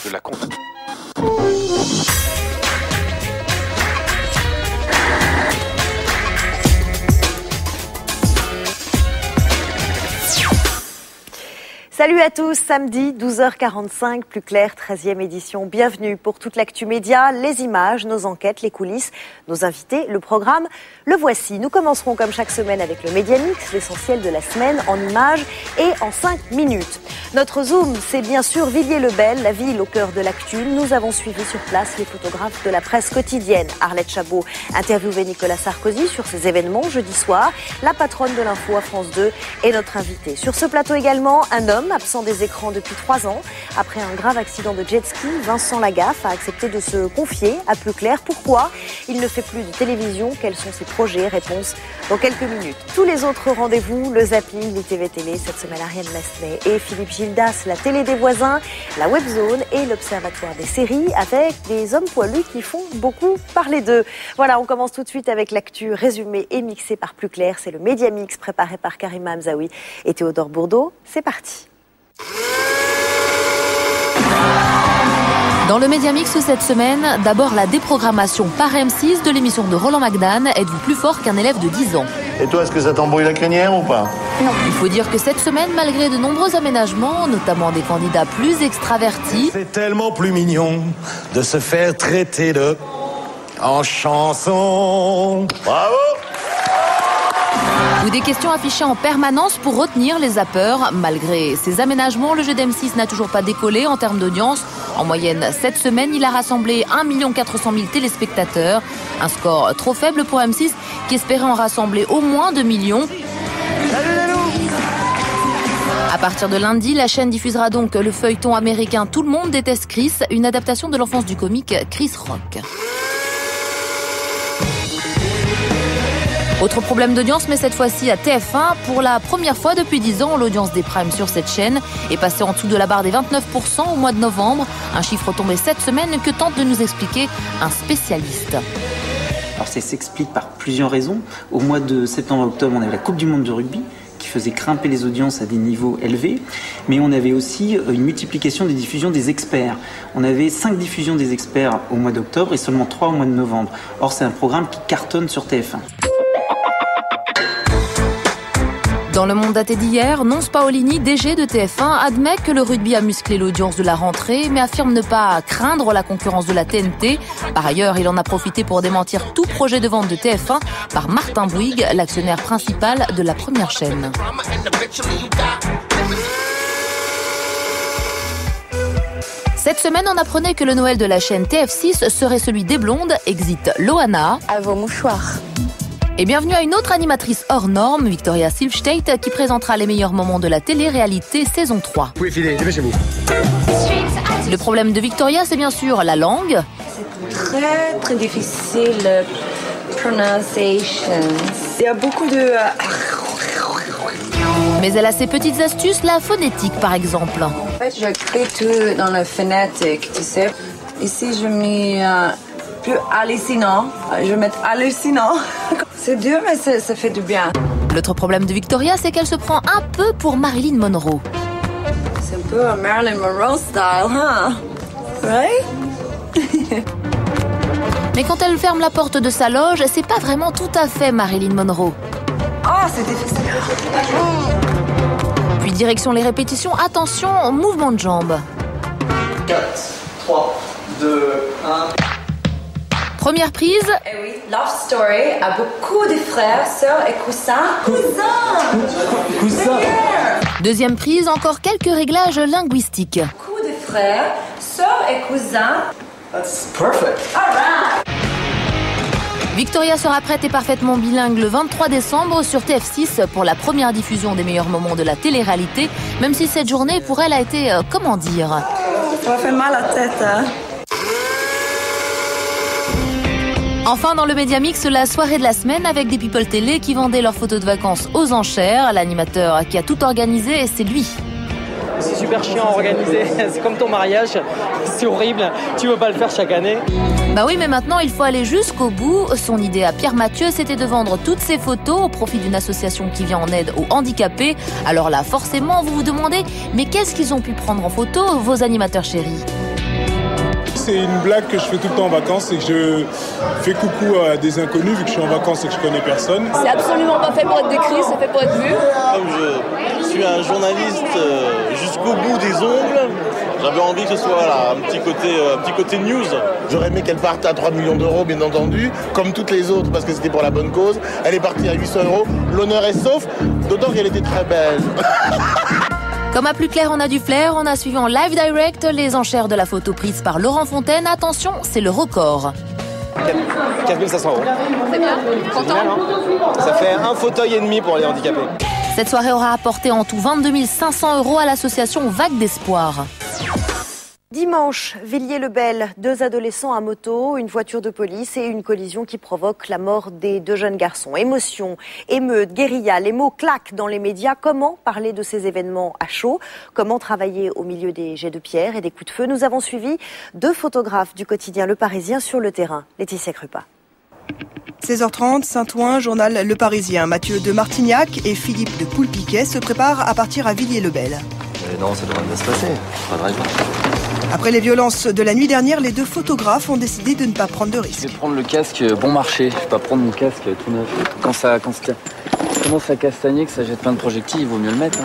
de la compte. Salut à tous, samedi 12h45, plus clair, 13e édition. Bienvenue pour toute l'actu média, les images, nos enquêtes, les coulisses, nos invités, le programme. Le voici. Nous commencerons comme chaque semaine avec le Média Mix, l'essentiel de la semaine en images et en 5 minutes. Notre zoom, c'est bien sûr Villiers-le-Bel, la ville au cœur de l'actu. Nous avons suivi sur place les photographes de la presse quotidienne. Arlette Chabot interviewait Nicolas Sarkozy sur ces événements jeudi soir. La patronne de l'info à France 2 est notre invitée. Sur ce plateau également, un homme absent des écrans depuis 3 ans. Après un grave accident de jet ski, Vincent Lagaffe a accepté de se confier à Plus Clair. Pourquoi il ne fait plus de télévision? Quels sont ses projets? Réponse dans quelques minutes. Tous les autres rendez-vous, le zapping, les TV Télé, cette semaine Ariane Massenet et Philippe Gildas, la télé des voisins, la webzone et l'observatoire des séries avec des hommes poilus qui font beaucoup parler d'eux. Voilà, on commence tout de suite avec l'actu résumée et mixée par Plus Clair. C'est le Média Mix préparé par Karima Hamzaoui et Théodore Bourdeau. C'est parti. Dans le Média Mix cette semaine, d'abord la déprogrammation par M6 de l'émission de Roland McDan. Êtes-vous plus fort qu'un élève de 10 ans? Et toi, est-ce que ça t'embrouille la crinière ou pas? Non. Il faut dire que cette semaine, malgré de nombreux aménagements, notamment des candidats plus extravertis, c'est tellement plus mignon de se faire traiter de en chanson. Bravo! ou des questions affichées en permanence pour retenir les zappeurs. Malgré ces aménagements, le jeu d'M6 n'a toujours pas décollé en termes d'audience. En moyenne, cette semaine, il a rassemblé 1 400 000 téléspectateurs. Un score trop faible pour M6 qui espérait en rassembler au moins 2 millions. À partir de lundi, la chaîne diffusera donc le feuilleton américain Tout le monde déteste Chris, une adaptation de l'enfance du comique Chris Rock. Autre problème d'audience, mais cette fois-ci à TF1. Pour la première fois depuis 10 ans, l'audience des primes sur cette chaîne est passée en dessous de la barre des 29% au mois de novembre. Un chiffre tombé cette semaine que tente de nous expliquer un spécialiste. Alors ça s'explique par plusieurs raisons. Au mois de septembre-octobre, on avait la Coupe du Monde de rugby qui faisait grimper les audiences à des niveaux élevés, mais on avait aussi une multiplication des diffusions des experts. On avait 5 diffusions des experts au mois d'octobre et seulement 3 au mois de novembre. Or, c'est un programme qui cartonne sur TF1. Dans le monde daté d'hier, Nonce Paolini, DG de TF1, admet que le rugby a musclé l'audience de la rentrée, mais affirme ne pas craindre la concurrence de la TNT. Par ailleurs, il en a profité pour démentir tout projet de vente de TF1 par Martin Bouygues, l'actionnaire principal de la première chaîne. Cette semaine, on apprenait que le Noël de la chaîne TF6 serait celui des blondes, exit Loana. À vos mouchoirs. Et bienvenue à une autre animatrice hors norme, Victoria Silvstedt, qui présentera les meilleurs moments de la télé-réalité saison 3. Vous pouvez filer, dépêchez-vous. Le problème de Victoria, c'est bien sûr la langue. C'est très très difficile, pronunciation. Il y a beaucoup de... Mais elle a ses petites astuces, la phonétique par exemple. En fait, j'écris tout dans la phonétique, tu sais. Ici, je mets... plus hallucinant. Je vais mettre hallucinant. C'est dur, mais ça fait du bien. L'autre problème de Victoria, c'est qu'elle se prend un peu pour Marilyn Monroe. C'est un peu un Marilyn Monroe style, hein? Right? Mais quand elle ferme la porte de sa loge, c'est pas vraiment tout à fait Marilyn Monroe. Oh, c'est difficile. Puis direction les répétitions, attention, mouvement de jambes. 4, 3, 2, 1... Première prise. Eh oui, Love Story a beaucoup de frères, sœurs et cousins. Cousins. Deuxième prise, encore quelques réglages linguistiques. Beaucoup de frères, sœurs et cousins. That's perfect. All right. Victoria sera prête et parfaitement bilingue le 23 décembre sur TF6 pour la première diffusion des meilleurs moments de la télé-réalité, même si cette journée pour elle a été, comment dire... Ça m'a fait mal à la tête, hein. Enfin, dans le Média Mix, la soirée de la semaine avec des people télé qui vendaient leurs photos de vacances aux enchères. L'animateur qui a tout organisé, c'est lui. C'est super chiant à organiser, c'est comme ton mariage, c'est horrible, tu veux pas le faire chaque année. Bah oui, mais maintenant il faut aller jusqu'au bout. Son idée à Pierre Mathieu, c'était de vendre toutes ces photos au profit d'une association qui vient en aide aux handicapés. Alors là, forcément, vous vous demandez, mais qu'est-ce qu'ils ont pu prendre en photo, vos animateurs chéris ? c'est une blague que je fais tout le temps en vacances, c'est que je fais coucou à des inconnus vu que je suis en vacances et que je connais personne. C'est absolument pas fait pour être décrit, c'est fait pour être vu. Comme je suis un journaliste jusqu'au bout des ongles, j'avais envie que ce soit là, un petit côté news. J'aurais aimé qu'elle parte à 3 millions d'euros, bien entendu, comme toutes les autres, parce que c'était pour la bonne cause. Elle est partie à 800 €. L'honneur est sauf, d'autant qu'elle était très belle. Comme à Plus clair, on a du flair. On a suivi en live direct les enchères de la photo prise par Laurent Fontaine. Attention, c'est le record. 4 500 €. C'est bien, content. Ça fait un fauteuil et demi pour les handicapés. Cette soirée aura apporté en tout 22 500 € à l'association Vague d'Espoir. Dimanche, Villiers-le-Bel, 2 adolescents à moto, une voiture de police et une collision qui provoque la mort des 2 jeunes garçons. Émotion, émeute, guérilla, les mots claquent dans les médias. Comment parler de ces événements à chaud? Comment travailler au milieu des jets de pierre et des coups de feu? Nous avons suivi 2 photographes du quotidien Le Parisien sur le terrain. Laetitia Krupa. 16h30, Saint-Ouen, journal Le Parisien. Mathieu de Martignac et Philippe de Poulpiquet se préparent à partir à Villiers-le-Bel. Non, ça devrait bien se passer. Pas de raison. Après les violences de la nuit dernière, les 2 photographes ont décidé de ne pas prendre de risques. Je vais prendre le casque bon marché. Je vais pas prendre mon casque tout neuf. Quand ça commence à castagner, que ça jette plein de projectiles, il vaut mieux le mettre.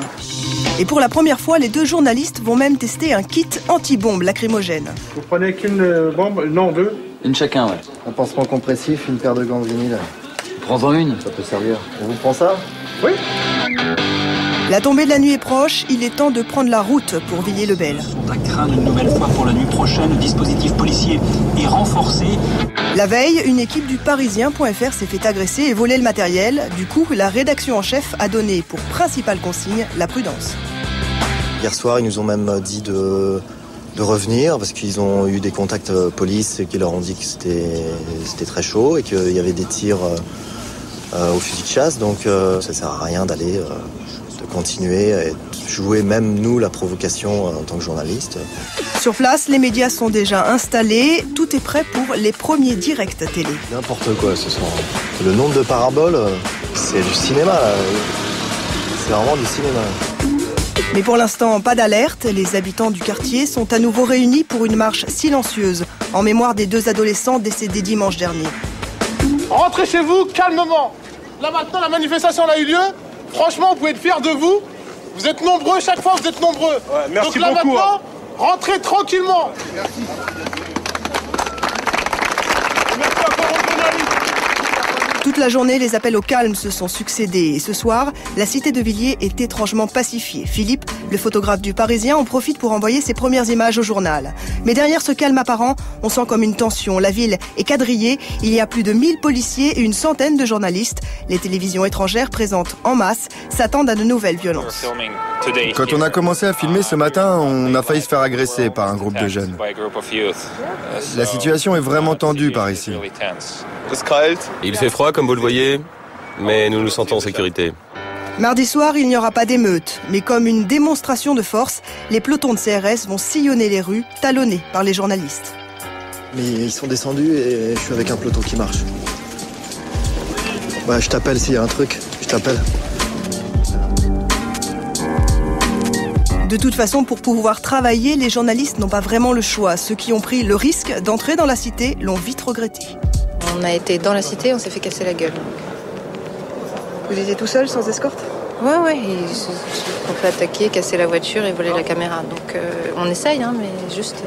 Et pour la première fois, les 2 journalistes vont même tester un kit anti-bombe lacrymogène. Vous prenez qu'une bombe? Non, 2. Une chacun, ouais. Un pansement compressif, une paire de gants de vinyle. Prends-en une. Ça peut servir. On vous prend ça? Oui. La tombée de la nuit est proche, il est temps de prendre la route pour Villiers-le-Bel. À craindre une nouvelle fois pour la nuit prochaine, le dispositif policier est renforcé. La veille, une équipe du Parisien.fr s'est fait agresser et voler le matériel. Du coup, la rédaction en chef a donné pour principale consigne la prudence. Hier soir, ils nous ont même dit de revenir parce qu'ils ont eu des contacts police et qui leur ont dit que c'était très chaud et qu'il y avait des tirs au fusil de chasse. Donc ça sert à rien d'aller... de continuer et jouer même nous la provocation en tant que journaliste. Sur place, les médias sont déjà installés. Tout est prêt pour les premiers directs télé. N'importe quoi ce soir. Le nombre de paraboles, c'est du cinéma là. C'est vraiment du cinéma. Mais pour l'instant, pas d'alerte. Les habitants du quartier sont à nouveau réunis pour une marche silencieuse en mémoire des 2 adolescents décédés dimanche dernier. Rentrez chez vous calmement. Là maintenant, la manifestation a eu lieu. Franchement, vous pouvez être fiers de vous. Vous êtes nombreux, chaque fois vous êtes nombreux. Ouais, merci donc là beaucoup, maintenant, rentrez tranquillement. Merci. Merci encore aux journalistes. Toute la journée, les appels au calme se sont succédés. Et ce soir, la cité de Villiers est étrangement pacifiée. Philippe, le photographe du Parisien, en profite pour envoyer ses premières images au journal. Mais derrière ce calme apparent, on sent comme une tension. La ville est quadrillée. Il y a plus de 1000 policiers et une centaine de journalistes. Les télévisions étrangères présentes en masse s'attendent à de nouvelles violences. Quand on a commencé à filmer ce matin, on a failli se faire agresser par un groupe de jeunes. La situation est vraiment tendue par ici. Il fait froid, comme vous le voyez, mais nous nous sentons en sécurité. Mardi soir, il n'y aura pas d'émeute, mais comme une démonstration de force, les pelotons de CRS vont sillonner les rues, talonnés par les journalistes. Mais ils sont descendus et je suis avec un peloton qui marche. Ouais, je t'appelle s'il y a un truc, je t'appelle. De toute façon, pour pouvoir travailler, les journalistes n'ont pas vraiment le choix. Ceux qui ont pris le risque d'entrer dans la cité l'ont vite regretté. On a été dans la cité, on s'est fait casser la gueule. Vous étiez tout seul, sans escorte? Ouais, ils se sont fait attaquer, casser la voiture et voler la caméra. Donc on essaye, hein, mais juste,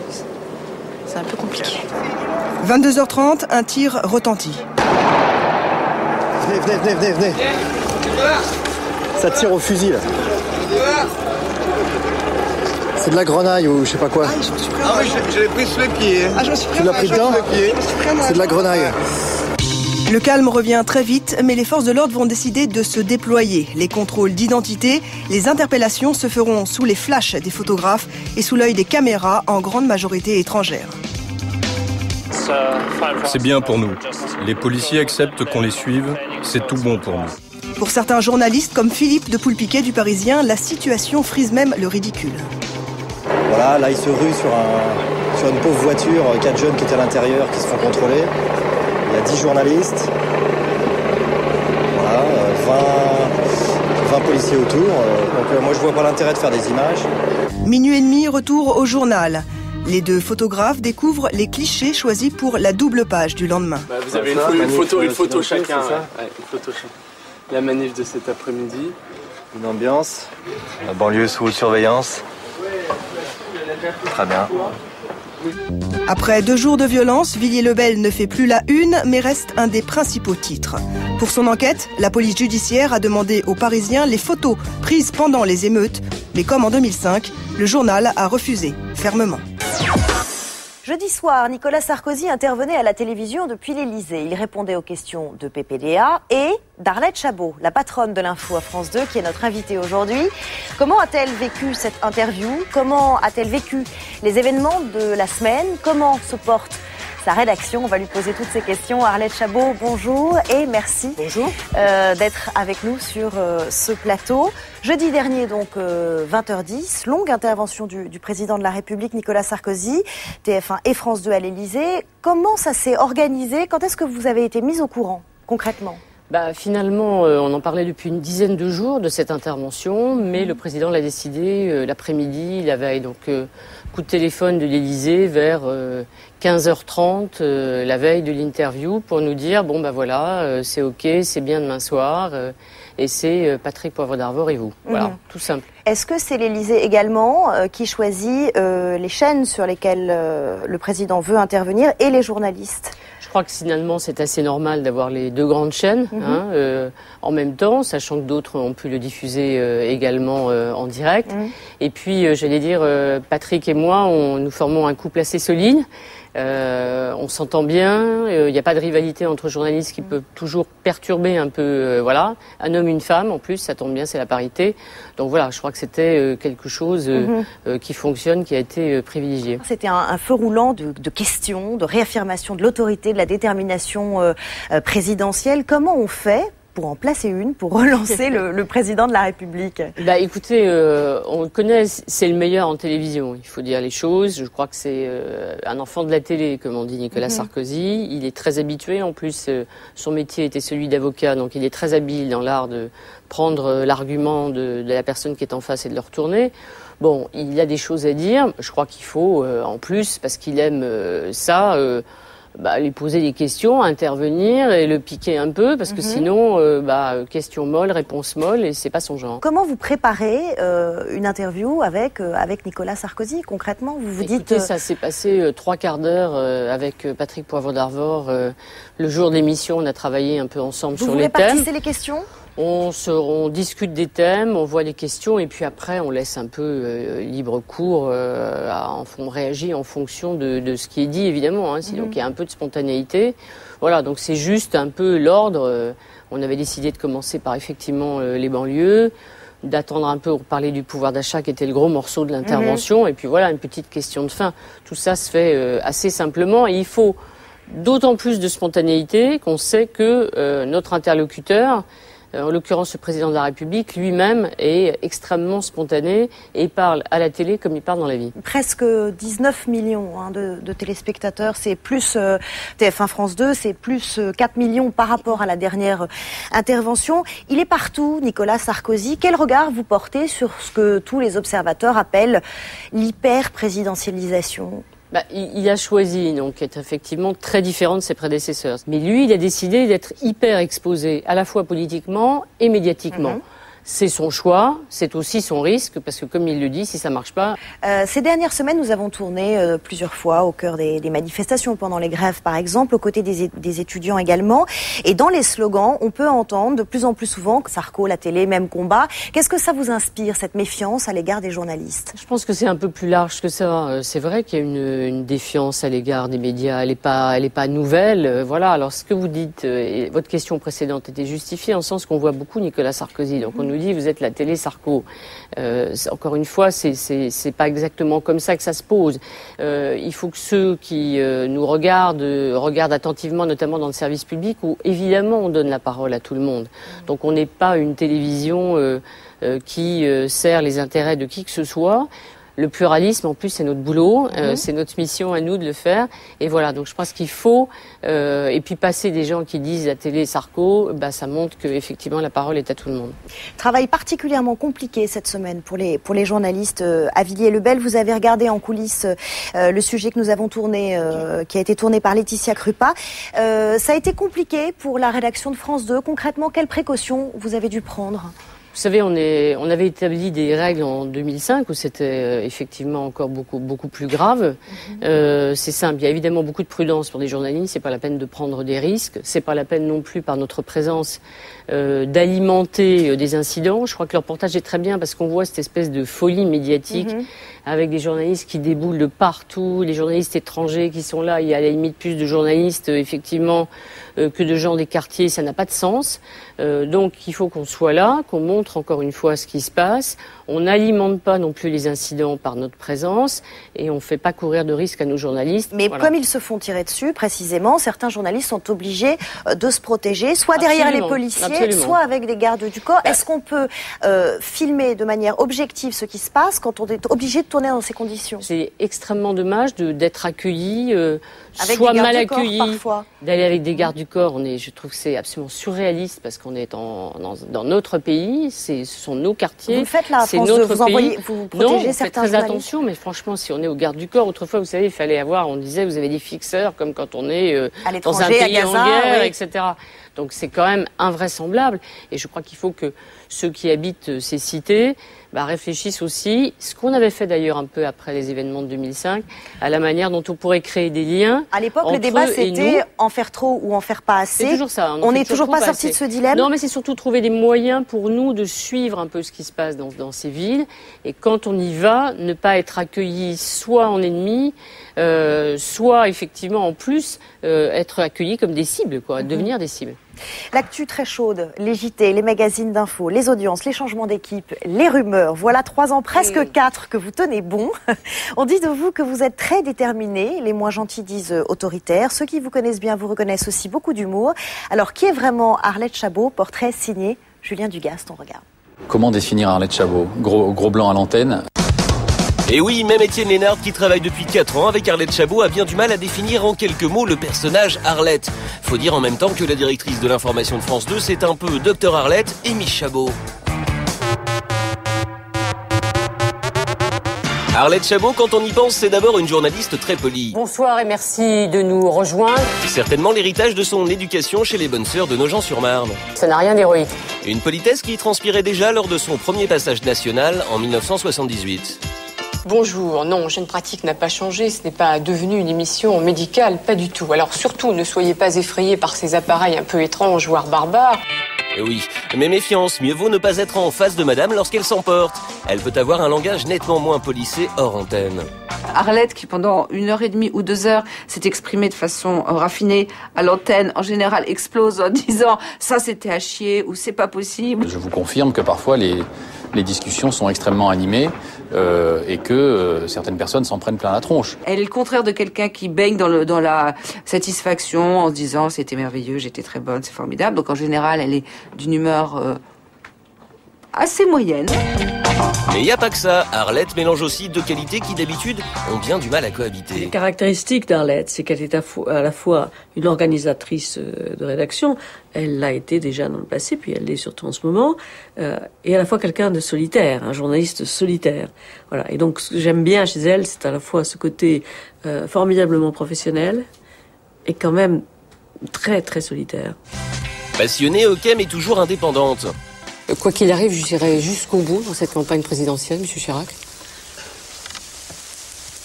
c'est un peu compliqué. 22h30, un tir retentit. Venez. Ça tire au fusil, là. C'est de la grenaille ou je sais pas quoi. Ah oui, je l'ai pris sous les pieds. Ah, je me suis pris tu l'as pris dedans? C'est de la grenaille. Le calme revient très vite, mais les forces de l'ordre vont décider de se déployer. Les contrôles d'identité, les interpellations se feront sous les flashs des photographes et sous l'œil des caméras, en grande majorité étrangères. C'est bien pour nous. Les policiers acceptent qu'on les suive, c'est tout bon pour nous. Pour certains journalistes, comme Philippe de Poulpiquet du Parisien, la situation frise même le ridicule. Voilà, là ils se ruent sur une pauvre voiture, 4 jeunes qui étaient à l'intérieur, qui se font contrôler. Il y a 10 journalistes, voilà, 20 policiers autour. Donc moi je vois pas l'intérêt de faire des images. Minuit et demi, retour au journal. Les deux photographes découvrent les clichés choisis pour la double page du lendemain. Vous avez une photo chacun. Une photo chacun. La manif de cet après-midi. Une ambiance, la banlieue sous surveillance. Très bien. Après 2 jours de violence, Villiers-le-Bel ne fait plus la une, mais reste un des principaux titres. Pour son enquête, la police judiciaire a demandé aux Parisiens les photos prises pendant les émeutes. Mais comme en 2005, le journal a refusé fermement. Jeudi soir, Nicolas Sarkozy intervenait à la télévision depuis l'Élysée. Il répondait aux questions de PPDA et d'Arlette Chabot, la patronne de l'info à France 2, qui est notre invitée aujourd'hui. Comment a-t-elle vécu cette interview? Comment a-t-elle vécu les événements de la semaine? Comment se porte sa rédaction? On va lui poser toutes ces questions. Arlette Chabot, bonjour et merci d'être avec nous sur ce plateau. Jeudi dernier, donc 20h10, longue intervention du président de la République, Nicolas Sarkozy, TF1 et France 2 à l'Élysée. Comment ça s'est organisé? Quand est-ce que vous avez été mis au courant, concrètement? Finalement, on en parlait depuis une dizaine de jours de cette intervention, mais le président l'a décidé l'après-midi, la veille. Donc, coup de téléphone de l'Élysée vers 15h30, la veille de l'interview, pour nous dire, c'est OK, c'est bien demain soir, et c'est Patrick Poivre d'Arvor et vous. Voilà, tout simple. Est-ce que c'est l'Élysée également qui choisit les chaînes sur lesquelles le président veut intervenir et les journalistes? Je crois que finalement c'est assez normal d'avoir les 2 grandes chaînes en même temps, sachant que d'autres ont pu le diffuser également en direct. Et puis j'allais dire, Patrick et moi, nous formons un couple assez solide. On s'entend bien, il n'y a pas de rivalité entre journalistes qui peut toujours perturber un peu, un homme, une femme, en plus, ça tombe bien, c'est la parité. Donc voilà, je crois que c'était quelque chose qui fonctionne, qui a été privilégié. C'était un feu roulant de questions, de réaffirmation de l'autorité, de la détermination présidentielle. Comment on fait pour en placer une, pour relancer le président de la République? Écoutez, on le connaît, c'est le meilleur en télévision. Il faut dire les choses. Je crois que c'est un enfant de la télé, comme on dit Nicolas Sarkozy. Il est très habitué. En plus, son métier était celui d'avocat, donc il est très habile dans l'art de prendre l'argument de la personne qui est en face et de le retourner. Bon, il a des choses à dire. Je crois qu'il faut, en plus, parce qu'il aime ça... lui poser des questions, intervenir et le piquer un peu, parce que sinon, question molle, réponse molle, et c'est pas son genre. Comment vous préparez une interview avec Nicolas Sarkozy, concrètement? Écoutez, ça s'est passé 3 quarts d'heure avec Patrick Poivre d'Arvor. Le jour de l'émission, on a travaillé un peu ensemble sur les thèmes. Vous répartissez les questions? On discute des thèmes, on voit les questions et puis après on laisse un peu libre cours, on réagit en fonction de ce qui est dit évidemment, donc il y a un peu de spontanéité. Voilà, donc c'est juste un peu l'ordre. On avait décidé de commencer par effectivement les banlieues, d'attendre un peu pour parler du pouvoir d'achat qui était le gros morceau de l'intervention et puis voilà, une petite question de fin. Tout ça se fait assez simplement et il faut d'autant plus de spontanéité qu'on sait que notre interlocuteur, en l'occurrence le président de la République, lui-même est extrêmement spontané et parle à la télé comme il parle dans la vie. Presque 19 millions de téléspectateurs, c'est plus TF1 France 2, c'est plus 4 millions par rapport à la dernière intervention. Il est partout, Nicolas Sarkozy. Quel regard vous portez sur ce que tous les observateurs appellent l'hyper-présidentialisation ? Il a choisi, donc, être effectivement très différent de ses prédécesseurs. Mais lui, il a décidé d'être hyper exposé, à la fois politiquement et médiatiquement. C'est son choix, c'est aussi son risque, parce que comme il le dit, si ça marche pas... Ces dernières semaines, nous avons tourné plusieurs fois au cœur des manifestations, pendant les grèves par exemple, aux côtés des étudiants également. Et dans les slogans, on peut entendre de plus en plus souvent que Sarko, la télé, même combat. Qu'est-ce que ça vous inspire, cette méfiance à l'égard des journalistes ? Je pense que c'est un peu plus large que ça. C'est vrai qu'il y a une défiance à l'égard des médias. Elle est pas nouvelle. Voilà. Alors ce que vous dites, et votre question précédente était justifiée en sens qu'on voit beaucoup Nicolas Sarkozy. Donc on nous dit vous êtes la télé Sarko. Encore une fois, c'est pas exactement comme ça que ça se pose. Il faut que ceux qui nous regardent attentivement, notamment dans le service public, où évidemment on donne la parole à tout le monde. Donc on n'est pas une télévision qui sert les intérêts de qui que ce soit. Le pluralisme, en plus, c'est notre boulot, c'est notre mission à nous de le faire. Et voilà, donc je pense qu'il faut, et puis passer des gens qui disent la télé Sarko, ça montre qu'effectivement la parole est à tout le monde. Travail particulièrement compliqué cette semaine pour les journalistes à Villiers-le-Bel. Vous avez regardé en coulisses le sujet que nous avons tourné, qui a été tourné par Laetitia Krupa. Ça a été compliqué pour la rédaction de France 2. Concrètement, quelles précautions vous avez dû prendre ? Vous savez, on avait établi des règles en 2005 où c'était effectivement encore beaucoup plus grave. C'est simple, il y a évidemment beaucoup de prudence pour des journalistes. C'est pas la peine de prendre des risques. C'est pas la peine non plus par notre présence d'alimenter des incidents. Je crois que le reportage est très bien parce qu'on voit cette espèce de folie médiatique avec des journalistes qui déboulent de partout, les journalistes étrangers qui sont là. Il y a à la limite plus de journalistes effectivement que de gens des quartiers. Ça n'a pas de sens. Donc il faut qu'on soit là, qu'on montre encore une fois ce qui se passe. On n'alimente pas non plus les incidents par notre présence et on ne fait pas courir de risques à nos journalistes. Mais comme ils se font tirer dessus, précisément, certains journalistes sont obligés de se protéger, soit derrière les policiers, soit avec des gardes du corps. Est-ce qu'on peut filmer de manière objective ce qui se passe quand on est obligé de tourner dans ces conditions ? C'est extrêmement dommage d'être accueilli, soit mal accueilli, d'aller avec des gardes du corps. Je trouve que c'est absolument surréaliste parce qu'on est dans notre pays, ce sont nos quartiers. Vous le faites là, c'est notre pays. Vous protégez certains très journalistes. Attention, mais franchement, si on est aux gardes du corps, autrefois, vous savez, il fallait on disait, vous avez des fixeurs, comme quand on est dans un pays en guerre, etc. Donc c'est quand même invraisemblable. Et je crois qu'il faut que ceux qui habitent ces cités réfléchissent aussi, ce qu'on avait fait d'ailleurs un peu après les événements de 2005, à la manière dont on pourrait créer des liens. À l'époque, le débat c'était en faire trop ou en faire pas assez. C'est toujours ça. On n'est toujours pas sorti de ce dilemme. Non, mais c'est surtout trouver des moyens pour nous de suivre un peu ce qui se passe dans ces villes. Et quand on y va, ne pas être accueilli soit en ennemi, soit effectivement en plus être accueilli comme des cibles, devenir des cibles. L'actu très chaude, les JT, les magazines d'infos, les audiences, les changements d'équipe, les rumeurs. Voilà 3 ans, presque 4, que vous tenez bon. On dit de vous que vous êtes très déterminé. Les moins gentils disent autoritaire. Ceux qui vous connaissent bien vous reconnaissent aussi beaucoup d'humour. Alors, qui est vraiment Arlette Chabot? Portrait signé Julien Dugast, on regarde. Comment définir Arlette Chabot? Gros blanc à l'antenne. Et oui, même Étienne Lénard, qui travaille depuis 4 ans avec Arlette Chabot, a bien du mal à définir en quelques mots le personnage Arlette. Faut dire en même temps que la directrice de l'information de France 2, c'est un peu Dr Arlette et Miss Chabot. Arlette Chabot, quand on y pense, c'est d'abord une journaliste très polie. Bonsoir et merci de nous rejoindre. Certainement l'héritage de son éducation chez les bonnes sœurs de Nogent-sur-Marne. Ça n'a rien d'héroïque. Une politesse qui transpirait déjà lors de son premier passage national en 1978. Bonjour, non, Jeune Pratique n'a pas changé, ce n'est pas devenu une émission médicale, pas du tout. Alors surtout, ne soyez pas effrayés par ces appareils un peu étranges, voire barbares. Et oui, mais méfiance, mieux vaut ne pas être en face de madame lorsqu'elle s'emporte. Elle peut avoir un langage nettement moins policé hors antenne. Arlette, qui pendant 1h30 ou 2 heures s'est exprimée de façon raffinée à l'antenne, en général explose en disant « ça c'était à chier » ou « c'est pas possible ». Je vous confirme que parfois les discussions sont extrêmement animées et que certaines personnes s'en prennent plein la tronche. Elle est le contraire de quelqu'un qui baigne dans la satisfaction en se disant « c'était merveilleux, j'étais très bonne, c'est formidable ». Donc en général, elle est d'une humeur assez moyenne. Mais il n'y a pas que ça. Arlette mélange aussi 2 qualités qui d'habitude ont bien du mal à cohabiter. Les caractéristiques d'Arlette, c'est qu'elle est à la fois une organisatrice de rédaction, elle l'a été déjà dans le passé, puis elle l'est surtout en ce moment, et à la fois quelqu'un de solitaire, un journaliste solitaire. Voilà. Et donc ce que j'aime bien chez elle, c'est à la fois ce côté formidablement professionnel et quand même très très solitaire. Passionnée, ok, mais toujours indépendante. Quoi qu'il arrive, j'irai jusqu'au bout dans cette campagne présidentielle, M. Chirac.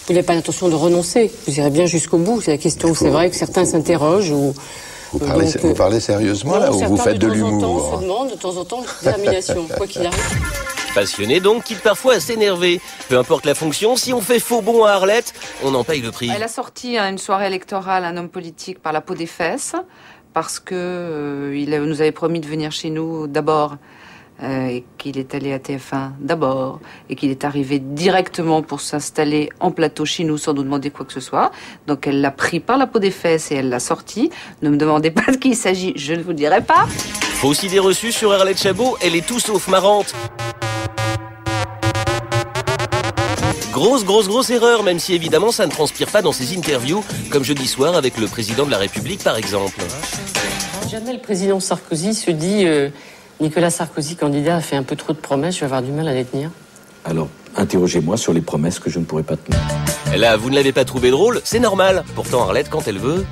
Vous n'avez pas l'intention de renoncer, vous irez bien jusqu'au bout. C'est la question, c'est vrai que certains s'interrogent ou... Vous parlez sérieusement là, ou vous faites de l'humour? Se demandent de temps en temps détermination, quoi qu'il arrive. Passionnée donc, quitte parfois à s'énerver. Peu importe la fonction, si on fait faux bon à Arlette, on en paye le prix. Elle a sorti à une soirée électorale un homme politique par la peau des fesses, parce que il nous avait promis de venir chez nous d'abord. Et qu'il est allé à TF1 d'abord, et qu'il est arrivé directement pour s'installer en plateau chez nous sans nous demander quoi que ce soit. Donc elle l'a pris par la peau des fesses et elle l'a sorti. Ne me demandez pas de qui il s'agit, je ne vous dirai pas. Faut aussi des reçus sur Arlette Chabot, elle est tout sauf marrante. Grosse erreur, même si évidemment ça ne transpire pas dans ses interviews, comme jeudi soir avec le président de la République par exemple. Jamais le président Sarkozy se dit Nicolas Sarkozy, candidat, a fait un peu trop de promesses, je vais avoir du mal à les tenir. Alors, interrogez-moi sur les promesses que je ne pourrais pas tenir. Là, vous ne l'avez pas trouvé drôle, c'est normal. Pourtant, Arlette, quand elle veut...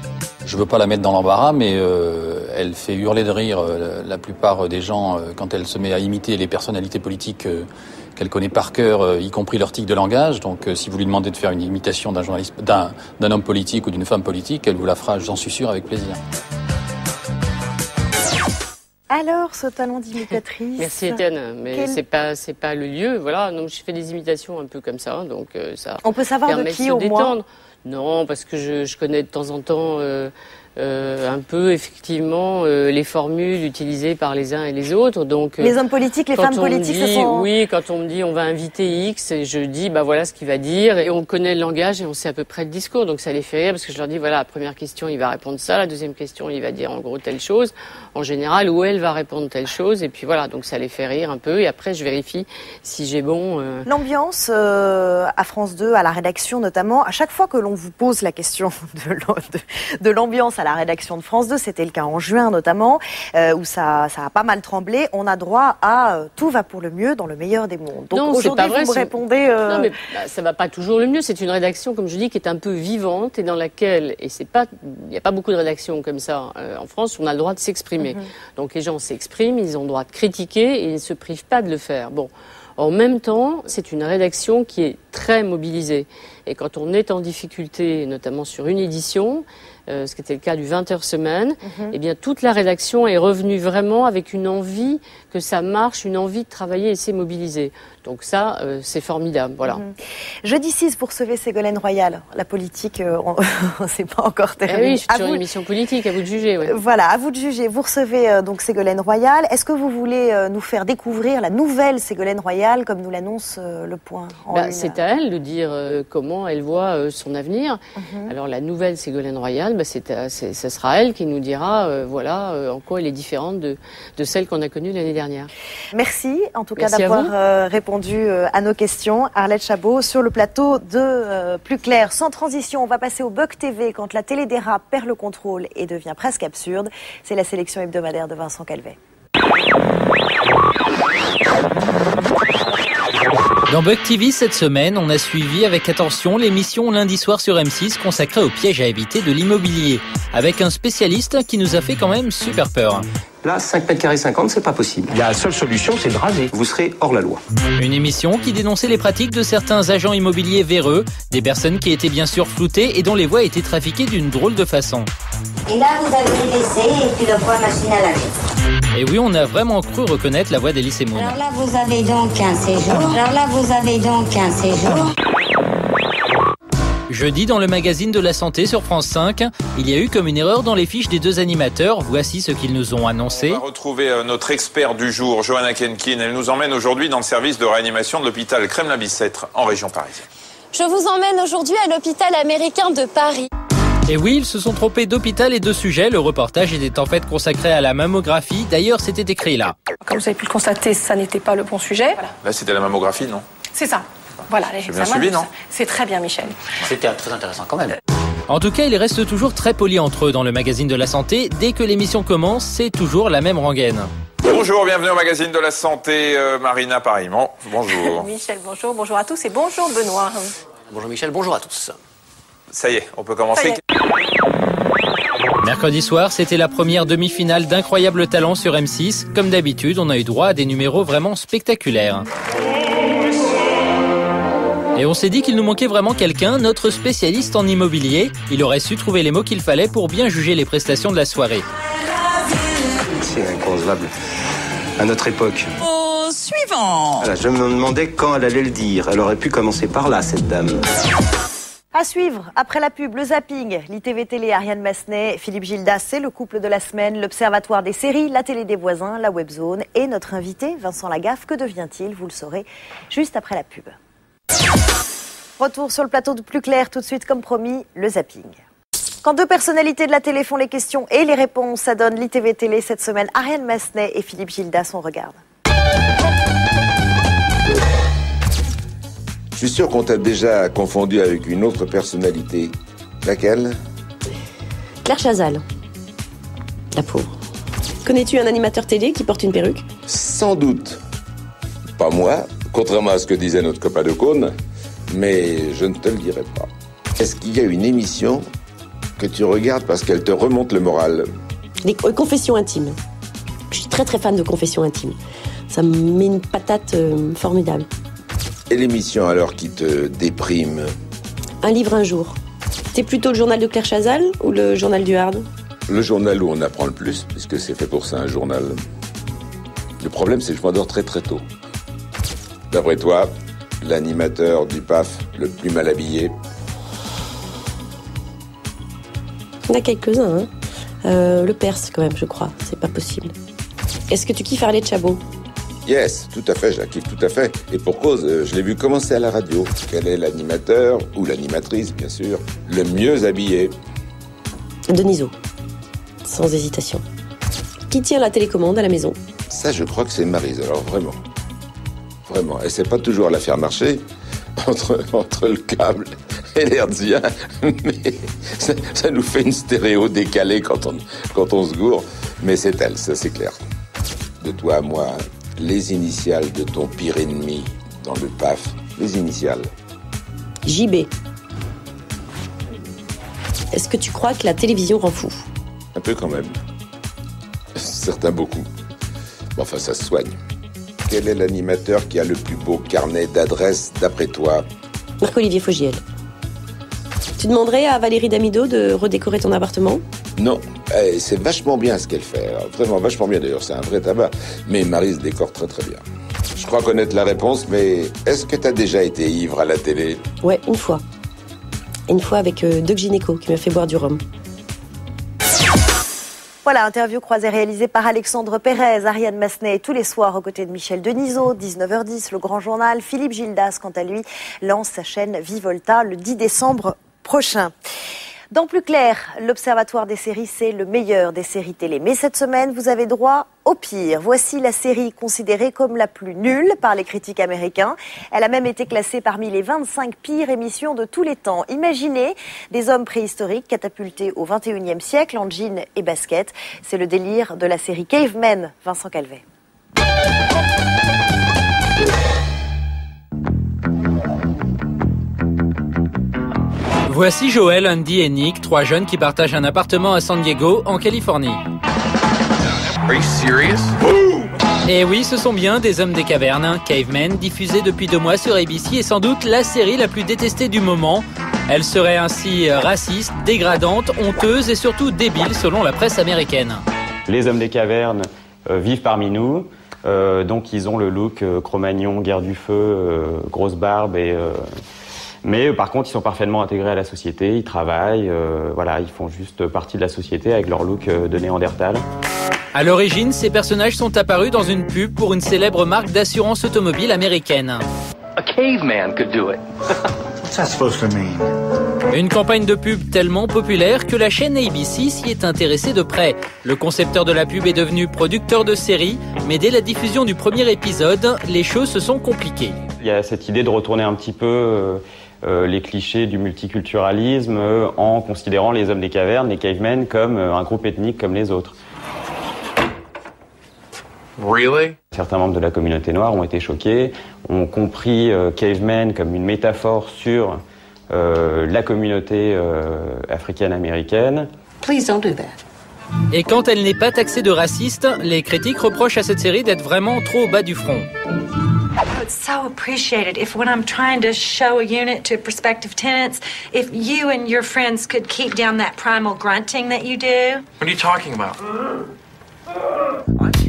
Je veux pas la mettre dans l'embarras, mais elle fait hurler de rire la plupart des gens quand elle se met à imiter les personnalités politiques qu'elle connaît par cœur, y compris leur tic de langage. Donc, si vous lui demandez de faire une imitation d'un journaliste, d'un homme politique ou d'une femme politique, elle vous la fera, j'en suis sûr, avec plaisir. Alors, ce talent d'imitatrice. Merci Étienne, mais c'est pas le lieu, voilà. Donc je fais des imitations un peu comme ça, donc ça. On peut savoir de qui au moins? Non, parce que je connais de temps en temps un peu effectivement les formules utilisées par les uns et les autres. Donc les hommes politiques, les femmes politiques, ce sont... Oui, quand on me dit on va inviter X, et je dis bah voilà ce qu'il va dire, et on connaît le langage et on sait à peu près le discours, donc ça les fait rire parce que je leur dis voilà, la première question il va répondre ça, la deuxième question il va dire en gros telle chose, en général, ou elle va répondre telle chose, et puis voilà, donc ça les fait rire un peu, et après je vérifie si j'ai bon. L'ambiance à France 2, à la rédaction notamment, à chaque fois que l'on vous pose la question de l'ambiance à la rédaction de France 2, c'était le cas en juin notamment, où ça a pas mal tremblé, on a droit à tout va pour le mieux dans le meilleur des mondes. Donc aujourd'hui, vous me répondez... Non, mais ça va pas toujours le mieux, c'est une rédaction, comme je dis, qui est un peu vivante, et dans laquelle, et il n'y a pas beaucoup de rédactions comme ça en France, on a le droit de s'exprimer. Donc les gens s'expriment, ils ont le droit de critiquer, et ils ne se privent pas de le faire. Bon. En même temps, c'est une rédaction qui est très mobilisée. Et quand on est en difficulté, notamment sur une édition, ce qui était le cas du 20h semaine, eh bien toute la rédaction est revenue vraiment avec une envie que ça marche, une envie de travailler et s'est mobilisée. Donc ça, c'est formidable, voilà. Jeudi 6, vous recevez Ségolène Royal. La politique, c'est pas encore terminé. Oui, je suis sur une émission politique, à vous de juger. Ouais. Voilà, à vous de juger. Vous recevez donc Ségolène Royal. Est-ce que vous voulez nous faire découvrir la nouvelle Ségolène Royal, comme nous l'annonce Le Point c'est à elle de dire comment elle voit son avenir. Alors la nouvelle Ségolène Royal, ce sera elle qui nous dira en quoi elle est différente de celle qu'on a connue l'année dernière. Merci en tout cas d'avoir répondu à nos questions. Arlette Chabot sur le plateau de Plus Clair. Sans transition, on va passer au Bug TV quand la télé dérape, perd le contrôle et devient presque absurde. C'est la sélection hebdomadaire de Vincent Calvet. Dans Bug TV cette semaine, on a suivi avec attention l'émission lundi soir sur M6 consacrée aux pièges à éviter de l'immobilier, avec un spécialiste qui nous a fait quand même super peur. Là, 5,50 m, c'est pas possible. La seule solution, c'est de raser. Vous serez hors la loi. Une émission qui dénonçait les pratiques de certains agents immobiliers véreux, des personnes qui étaient bien sûr floutées et dont les voix étaient trafiquées d'une drôle de façon. Et là, vous avez les WC et puis le point machine à laver. Et oui, on a vraiment cru reconnaître la voix d'Elie Moon. Alors là, vous avez donc un séjour. Jeudi, dans le magazine de la santé sur France 5, il y a eu comme une erreur dans les fiches des deux animateurs. Voici ce qu'ils nous ont annoncé. On va retrouver notre expert du jour, Johanna Kenkin. Elle nous emmène aujourd'hui dans le service de réanimation de l'hôpital Kremlin-Bicêtre en région parisienne. Je vous emmène aujourd'hui à l'hôpital américain de Paris. Et oui, ils se sont trompés d'hôpital et de sujet. Le reportage était en fait consacré à la mammographie. D'ailleurs, c'était écrit là. Comme vous avez pu le constater, ça n'était pas le bon sujet. Voilà. Là, c'était la mammographie, non? C'est ça. Voilà, j'ai bien suivi, non? C'est très bien, Michel. C'était très intéressant quand même. En tout cas, ils restent toujours très polis entre eux dans le magazine de la santé. Dès que l'émission commence, c'est toujours la même rengaine. Bonjour, bienvenue au magazine de la santé, Marina Parimon. Bonjour. Michel, bonjour. Bonjour à tous et bonjour Benoît. Bonjour Michel, bonjour à tous. Ça y est, on peut commencer. Mercredi soir, c'était la première demi-finale d'Incroyable Talent sur M6. Comme d'habitude, on a eu droit à des numéros vraiment spectaculaires. Et on s'est dit qu'il nous manquait vraiment quelqu'un, notre spécialiste en immobilier. Il aurait su trouver les mots qu'il fallait pour bien juger les prestations de la soirée. C'est inconcevable. À notre époque. Au suivant. Voilà, je me demandais quand elle allait le dire. Elle aurait pu commencer par là, cette dame. À suivre, après la pub, le zapping, l'ITV Télé, Ariane Massenet, Philippe Gildas, c'est le couple de la semaine, l'Observatoire des séries, la télé des voisins, la Webzone et notre invité, Vincent Lagaffe. Que devient-il? Vous le saurez juste après la pub. Retour sur le plateau de Plus Clair, tout de suite comme promis, le zapping. Quand deux personnalités de la télé font les questions et les réponses, ça donne l'ITV Télé cette semaine, Ariane Massenet et Philippe Gildas, on regarde. Je suis sûr qu'on t'a déjà confondu avec une autre personnalité. Laquelle? Claire Chazal. La pauvre. Connais-tu un animateur télé qui porte une perruque? Sans doute. Pas moi, contrairement à ce que disait notre copain de Cône, mais je ne te le dirai pas. Est-ce qu'il y a une émission que tu regardes parce qu'elle te remonte le moral? Les confessions intimes. Je suis très très fan de confessions intimes. Ça me met une patate formidable. Et l'émission alors qui te déprime? Un livre un jour. C'est plutôt le journal de Claire Chazal ou le journal du Hard? Le journal où on apprend le plus, puisque c'est fait pour ça, un journal. Le problème, c'est que je m'endors très très tôt. D'après toi, l'animateur du PAF le plus mal habillé? Il y en a quelques-uns, hein. Le Perse, quand même, je crois. C'est pas possible. Est-ce que tu kiffes Arlette Chabot? Yes, tout à fait, je la kiffe tout à fait. Et pour cause, je l'ai vu commencer à la radio. Quel est l'animateur, ou l'animatrice, bien sûr, le mieux habillé? Denisot. Sans hésitation. Qui tient la télécommande à la maison? Ça, je crois que c'est Maryse, alors vraiment. Vraiment. Et c'est pas toujours à la faire marcher entre le câble et l'hertzien, mais ça nous fait une stéréo décalée quand on se gourre. Mais c'est elle, ça c'est clair. De toi à moi, les initiales de ton pire ennemi dans le PAF, les initiales. JB. Est-ce que tu crois que la télévision rend fou? Un peu quand même. Certains beaucoup. Bon, enfin, ça se soigne. Quel est l'animateur qui a le plus beau carnet d'adresses d'après toi? Marc-Olivier Fogiel. Tu demanderais à Valérie Damido de redécorer ton appartement? Non, c'est vachement bien ce qu'elle fait. Vraiment vachement bien d'ailleurs, c'est un vrai tabac. Mais Maryse décore très très bien. Je crois connaître la réponse, mais est-ce que t'as déjà été ivre à la télé? Ouais, une fois. Une fois avec Doc Gynéco qui m'a fait boire du rhum. Voilà, interview croisée réalisée par Alexandre Pérez, Ariane Massenet, tous les soirs aux côtés de Michel Denisot, 19h10, le Grand Journal. Philippe Gildas, quant à lui, lance sa chaîne Vivolta le 10 décembre prochain. Dans Plus Clair, l'Observatoire des séries, c'est le meilleur des séries télé. Mais cette semaine, vous avez droit au pire. Voici la série considérée comme la plus nulle par les critiques américains. Elle a même été classée parmi les 25 pires émissions de tous les temps. Imaginez des hommes préhistoriques catapultés au 21e siècle en jeans et baskets. C'est le délire de la série Cavemen, Vincent Calvet. Voici Joël, Andy et Nick, 3 jeunes qui partagent un appartement à San Diego, en Californie. Are you serious? Et oui, ce sont bien des hommes des cavernes, Cavemen, diffusés depuis 2 mois sur ABC, est sans doute la série la plus détestée du moment. Elle serait ainsi raciste, dégradante, honteuse et surtout débile selon la presse américaine. Les hommes des cavernes vivent parmi nous, donc ils ont le look Cro-Magnon, guerre du feu, grosse barbe et... Mais par contre, ils sont parfaitement intégrés à la société, ils travaillent, voilà, ils font juste partie de la société avec leur look de Néandertal. À l'origine, ces personnages sont apparus dans une pub pour une célèbre marque d'assurance automobile américaine. A caveman could do it. What's that supposed to mean? Une campagne de pub tellement populaire que la chaîne ABC s'y est intéressée de près. Le concepteur de la pub est devenu producteur de série, mais dès la diffusion du premier épisode, les choses se sont compliquées. Il y a cette idée de retourner un petit peu les clichés du multiculturalisme en considérant les hommes des cavernes, les cavemen, comme un groupe ethnique comme les autres. Really? Certains membres de la communauté noire ont été choqués, ont compris cavemen comme une métaphore sur la communauté africaine-américaine. Please don't do that. Et quand elle n'est pas taxée de raciste, les critiques reprochent à cette série d'être vraiment trop au bas du front. It's so appreciated if when I'm trying to show a unit to prospective tenants, if you and your friends could keep down that primal grunting that you do. What are you talking about?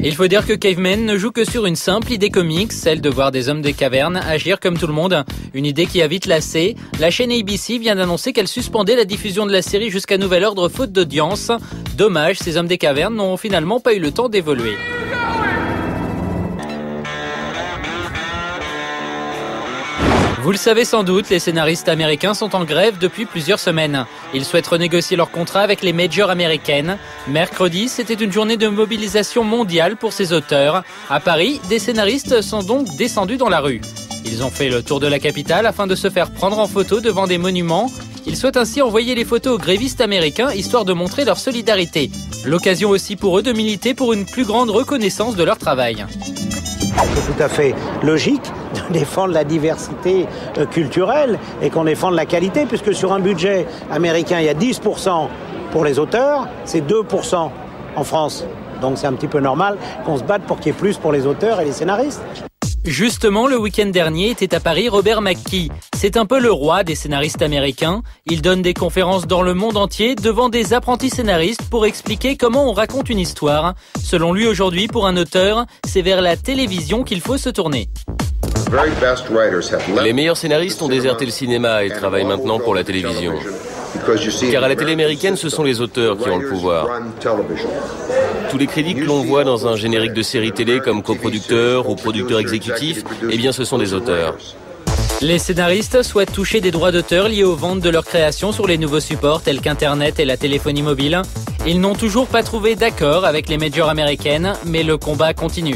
Il faut dire que Cavemen ne joue que sur une simple idée comique, celle de voir des hommes des cavernes agir comme tout le monde. Une idée qui a vite lassé. La chaîne ABC vient d'annoncer qu'elle suspendait la diffusion de la série jusqu'à nouvel ordre faute d'audience. Dommage, ces hommes des cavernes n'ont finalement pas eu le temps d'évoluer. Vous le savez sans doute, les scénaristes américains sont en grève depuis plusieurs semaines. Ils souhaitent renégocier leur contrat avec les majors américaines. Mercredi, c'était une journée de mobilisation mondiale pour ces auteurs. À Paris, des scénaristes sont donc descendus dans la rue. Ils ont fait le tour de la capitale afin de se faire prendre en photo devant des monuments. Ils souhaitent ainsi envoyer les photos aux grévistes américains, histoire de montrer leur solidarité. L'occasion aussi pour eux de militer pour une plus grande reconnaissance de leur travail. C'est tout à fait logique de défendre la diversité culturelle et qu'on défende la qualité, puisque sur un budget américain, il y a 10% pour les auteurs, c'est 2% en France. Donc c'est un petit peu normal qu'on se batte pour qu'il y ait plus pour les auteurs et les scénaristes. Justement, le week-end dernier était à Paris Robert McKee. C'est un peu le roi des scénaristes américains. Il donne des conférences dans le monde entier devant des apprentis scénaristes pour expliquer comment on raconte une histoire. Selon lui, aujourd'hui, pour un auteur, c'est vers la télévision qu'il faut se tourner. Les meilleurs scénaristes ont déserté le cinéma et travaillent maintenant pour la télévision. Car à la télé américaine, ce sont les auteurs qui ont le pouvoir. Tous les crédits que l'on voit dans un générique de série télé comme coproducteur ou producteur exécutif, eh bien ce sont des auteurs. Les scénaristes souhaitent toucher des droits d'auteur liés aux ventes de leurs créations sur les nouveaux supports tels qu'Internet et la téléphonie mobile. Ils n'ont toujours pas trouvé d'accord avec les majors américaines, mais le combat continue.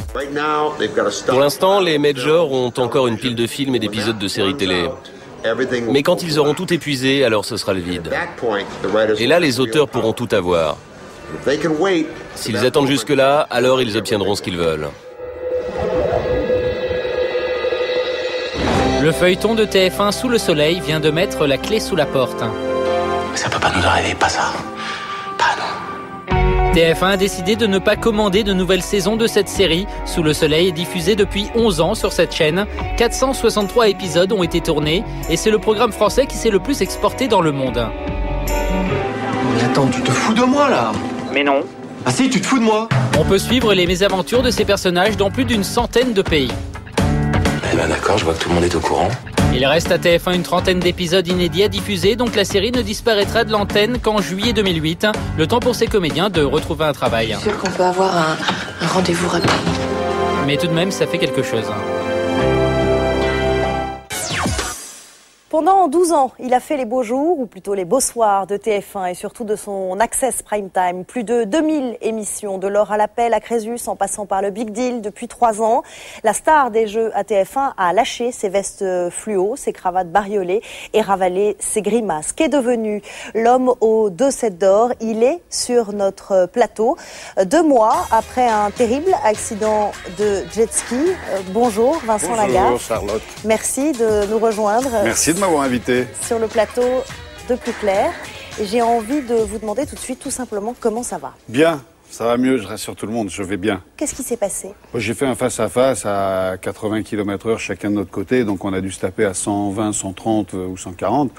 Pour l'instant, les majors ont encore une pile de films et d'épisodes de séries télé. Mais quand ils auront tout épuisé, alors ce sera le vide. Et là, les auteurs pourront tout avoir. S'ils attendent jusque-là, alors ils obtiendront ce qu'ils veulent. Le feuilleton de TF1 Sous le soleil vient de mettre la clé sous la porte. Ça peut pas nous arriver, pas ça. TF1 a décidé de ne pas commander de nouvelles saisons de cette série. Sous le soleil est diffusé depuis 11 ans sur cette chaîne. 463 épisodes ont été tournés et c'est le programme français qui s'est le plus exporté dans le monde. Mais attends, tu te fous de moi là? Mais non. Ah si, tu te fous de moi? On peut suivre les mésaventures de ces personnages dans plus d'une centaine de pays. Eh ben d'accord, je vois que tout le monde est au courant. Il reste à TF1 une trentaine d'épisodes inédits à diffuser, donc la série ne disparaîtra de l'antenne qu'en juillet 2008. Le temps pour ces comédiens de retrouver un travail. Je suis sûre qu'on peut avoir un rendez-vous rapide. Mais tout de même, ça fait quelque chose. Pendant 12 ans, il a fait les beaux jours, ou plutôt les beaux soirs de TF1 et surtout de son Access Prime Time. Plus de 2000 émissions, de l'or à l'appel à Crésus en passant par le Big Deal depuis 3 ans. La star des jeux à TF1 a lâché ses vestes fluo, ses cravates bariolées et ravalé ses grimaces. Qu'est devenu l'homme aux 2 sets d'or? Il est sur notre plateau 2 mois après un terrible accident de jet ski. Bonjour Vincent Lagarde. Bonjour Charlotte. Merci de nous rejoindre. Merci de m'avoir invité. Sur le plateau de Plus Clair. Et j'ai envie de vous demander tout de suite, tout simplement, comment ça va? Bien, ça va mieux, je rassure tout le monde, je vais bien. Qu'est-ce qui s'est passé? J'ai fait un face-à-face à 80 km/h chacun de notre côté, donc on a dû se taper à 120, 130 ou 140.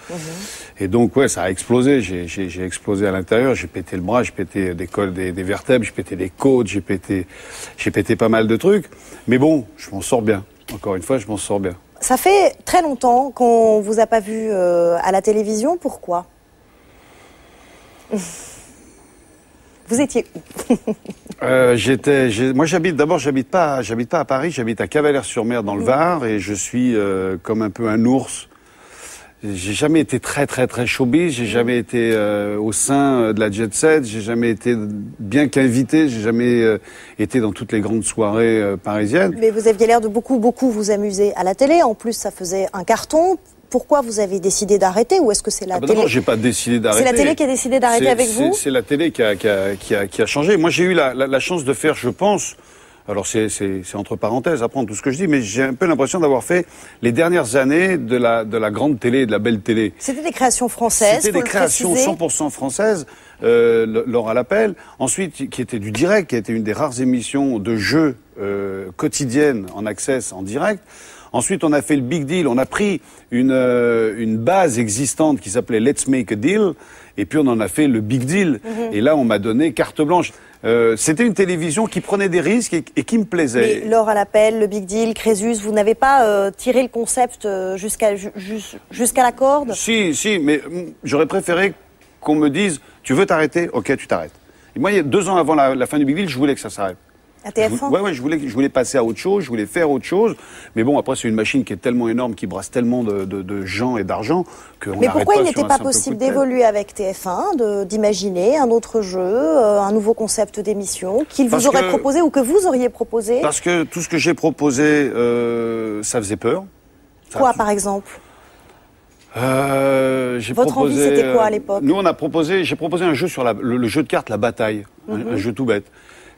Et donc, ouais, ça a explosé, j'ai explosé à l'intérieur, j'ai pété le bras, j'ai pété des vertèbres, j'ai pété des côtes, j'ai pété pas mal de trucs. Mais bon, je m'en sors bien. Encore une fois, je m'en sors bien. Ça fait très longtemps qu'on vous a pas vu à la télévision. Pourquoi? Vous étiez où? Moi, j'habite pas à Paris, j'habite à Cavalaire-sur-Mer dans le Var et je suis comme un peu un ours. J'ai jamais été très showbiz, j'ai jamais été au sein de la jet set, j'ai jamais été, bien qu'invité, j'ai jamais été dans toutes les grandes soirées parisiennes. Mais vous aviez l'air de beaucoup vous amuser à la télé. En plus, ça faisait un carton. Pourquoi vous avez décidé d'arrêter, ou est-ce que c'est la télé? Non, j'ai pas décidé d'arrêter. C'est la télé qui a décidé d'arrêter avec vous? C'est la télé qui a changé. Moi, j'ai eu la chance de faire, je pense. Alors c'est entre parenthèses à prendre tout ce que je dis, mais j'ai un peu l'impression d'avoir fait les dernières années de la grande télé, de la belle télé. C'était des créations françaises. C'était des créations 100% françaises, l'or à l'appel. Ensuite, qui était du direct, qui a été une des rares émissions de jeux quotidiennes en access, en direct. Ensuite, on a fait le Big Deal. On a pris une base existante qui s'appelait Let's Make a Deal, et puis on en a fait le Big Deal. Et là, on m'a donné carte blanche. C'était une télévision qui prenait des risques et qui me plaisait. Mais l'or à l'appel, le Big Deal, Crésus, vous n'avez pas tiré le concept jusqu'à la corde? Si, mais j'aurais préféré qu'on me dise « Tu veux t'arrêter? Ok, tu t'arrêtes ». Et moi, 2 ans avant la fin du Big Deal, je voulais que ça s'arrête. À TF1? Ouais, je voulais passer à autre chose, je voulais faire autre chose. Mais bon, après, c'est une machine qui est tellement énorme, qui brasse tellement de gens et d'argent qu'on n'arrête pas. Mais pourquoi il n'était pas possible d'évoluer avec TF1, d'imaginer un autre jeu, un nouveau concept d'émission qu'il vous aurait proposé ou que vous auriez proposé? Parce que tout ce que j'ai proposé, ça faisait peur. Quoi, par exemple? Votre envie, c'était quoi à l'époque? Nous, j'ai proposé un jeu sur le jeu de cartes, la bataille, un jeu tout bête.